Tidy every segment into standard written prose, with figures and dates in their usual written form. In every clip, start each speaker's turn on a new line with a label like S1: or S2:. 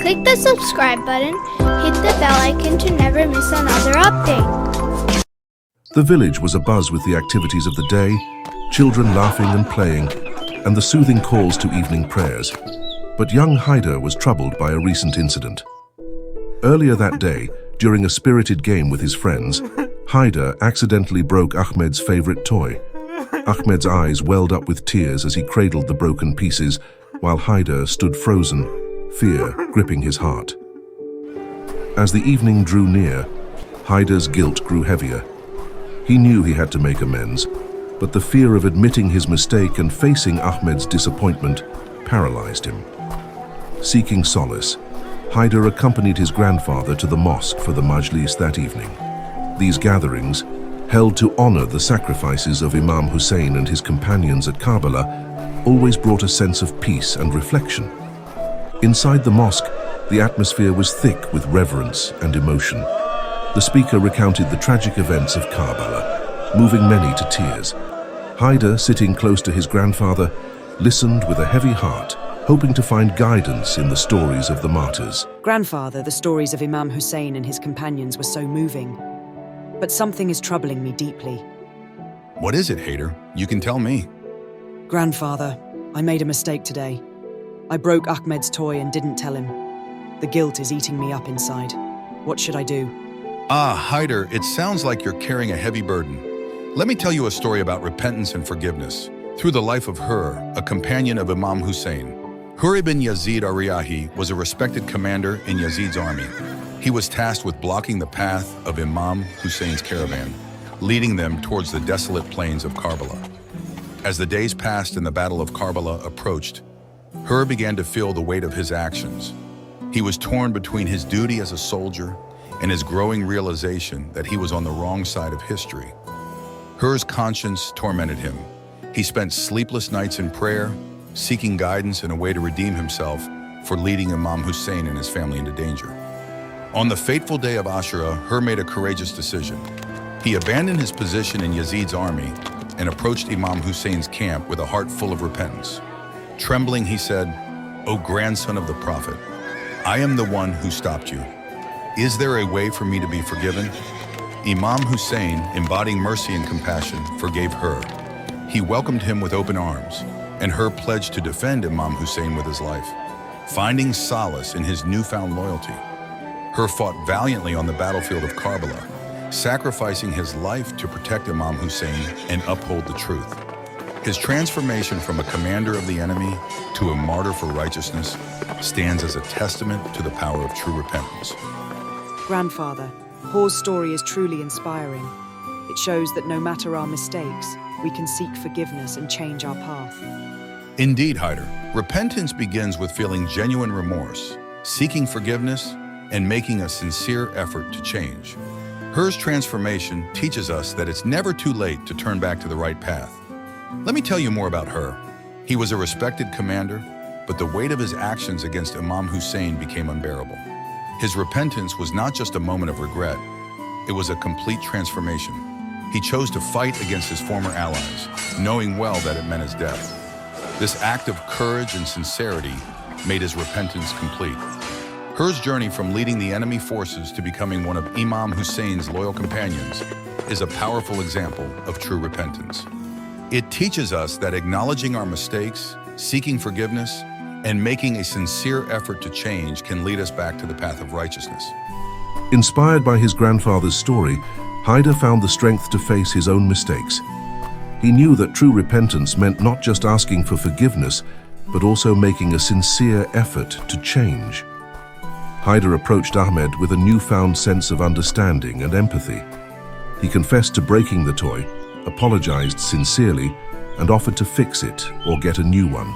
S1: Click the subscribe button, hit the bell icon to never miss another update.
S2: The village was abuzz with the activities of the day, children laughing and playing, and the soothing calls to evening prayers. But young Haider was troubled by a recent incident. Earlier that day, during a spirited game with his friends, Haider accidentally broke Ahmed's favorite toy. Ahmed's eyes welled up with tears as he cradled the broken pieces, while Haider stood frozen, fear gripping his heart. As the evening drew near, Haider's guilt grew heavier. He knew he had to make amends, but the fear of admitting his mistake and facing Ahmed's disappointment paralyzed him. Seeking solace, Haider accompanied his grandfather to the mosque for the majlis that evening. These gatherings, held to honor the sacrifices of Imam Hussein and his companions at Karbala, always brought a sense of peace and reflection. Inside the mosque, the atmosphere was thick with reverence and emotion. The speaker recounted the tragic events of Karbala, moving many to tears. Haider, sitting close to his grandfather, listened with a heavy heart, hoping to find guidance in the stories of the martyrs.
S3: Grandfather, the stories of Imam Hussein and his companions were so moving. But something is troubling me deeply.
S4: What is it, Haider? You can tell me.
S3: Grandfather, I made a mistake today. I broke Ahmed's toy and didn't tell him. The guilt is eating me up inside. What should I do?
S4: Haider, it sounds like you're carrying a heavy burden. Let me tell you a story about repentance and forgiveness through the life of Hurr, a companion of Imam Hussein. Hurr ibn Yazid al-Riyahi was a respected commander in Yazid's army. He was tasked with blocking the path of Imam Hussein's caravan, leading them towards the desolate plains of Karbala. As the days passed and the Battle of Karbala approached, Hurr began to feel the weight of his actions. He was torn between his duty as a soldier and his growing realization that he was on the wrong side of history. Hurr's conscience tormented him. He spent sleepless nights in prayer, seeking guidance and a way to redeem himself for leading Imam Hussein and his family into danger. On the fateful day of Ashura, Hurr made a courageous decision. He abandoned his position in Yazid's army and approached Imam Hussein's camp with a heart full of repentance. Trembling, he said, "O grandson of the Prophet, I am the one who stopped you. Is there a way for me to be forgiven?" Imam Hussein, embodying mercy and compassion, forgave Hurr. He welcomed him with open arms, and Hurr pledged to defend Imam Hussein with his life. Finding solace in his newfound loyalty, Hurr fought valiantly on the battlefield of Karbala, sacrificing his life to protect Imam Hussein and uphold the truth. His transformation from a commander of the enemy to a martyr for righteousness stands as a testament to the power of true repentance.
S3: Grandfather, Hurr's story is truly inspiring. It shows that no matter our mistakes, we can seek forgiveness and change our path.
S4: Indeed, Haider, repentance begins with feeling genuine remorse, seeking forgiveness, and making a sincere effort to change. Hurr's transformation teaches us that it's never too late to turn back to the right path. Let me tell you more about Hurr. He was a respected commander, but the weight of his actions against Imam Hussein became unbearable. His repentance was not just a moment of regret, it was a complete transformation. He chose to fight against his former allies, knowing well that it meant his death. This act of courage and sincerity made his repentance complete. Hurr's journey from leading the enemy forces to becoming one of Imam Hussein's loyal companions is a powerful example of true repentance. It teaches us that acknowledging our mistakes, seeking forgiveness, and making a sincere effort to change can lead us back to the path of righteousness.
S2: Inspired by his grandfather's story, Haider found the strength to face his own mistakes. He knew that true repentance meant not just asking for forgiveness, but also making a sincere effort to change. Haider approached Ahmed with a newfound sense of understanding and empathy. He confessed to breaking the toy, apologized sincerely, and offered to fix it or get a new one.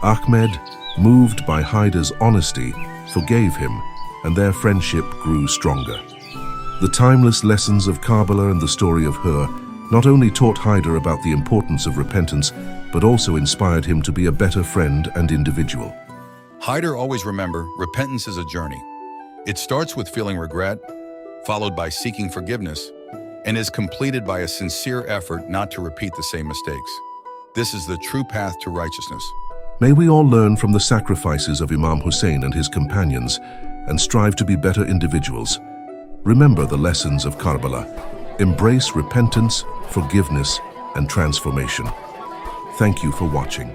S2: Ahmed, moved by Haider's honesty, forgave him, and their friendship grew stronger. The timeless lessons of Karbala and the story of Hurr not only taught Haider about the importance of repentance, but also inspired him to be a better friend and individual.
S4: Haider, always remember, repentance is a journey. It starts with feeling regret, followed by seeking forgiveness, and is completed by a sincere effort not to repeat the same mistakes. This is the true path to righteousness.
S2: May we all learn from the sacrifices of Imam Hussein and his companions and strive to be better individuals. Remember the lessons of Karbala. Embrace repentance, forgiveness, and transformation. Thank you for watching.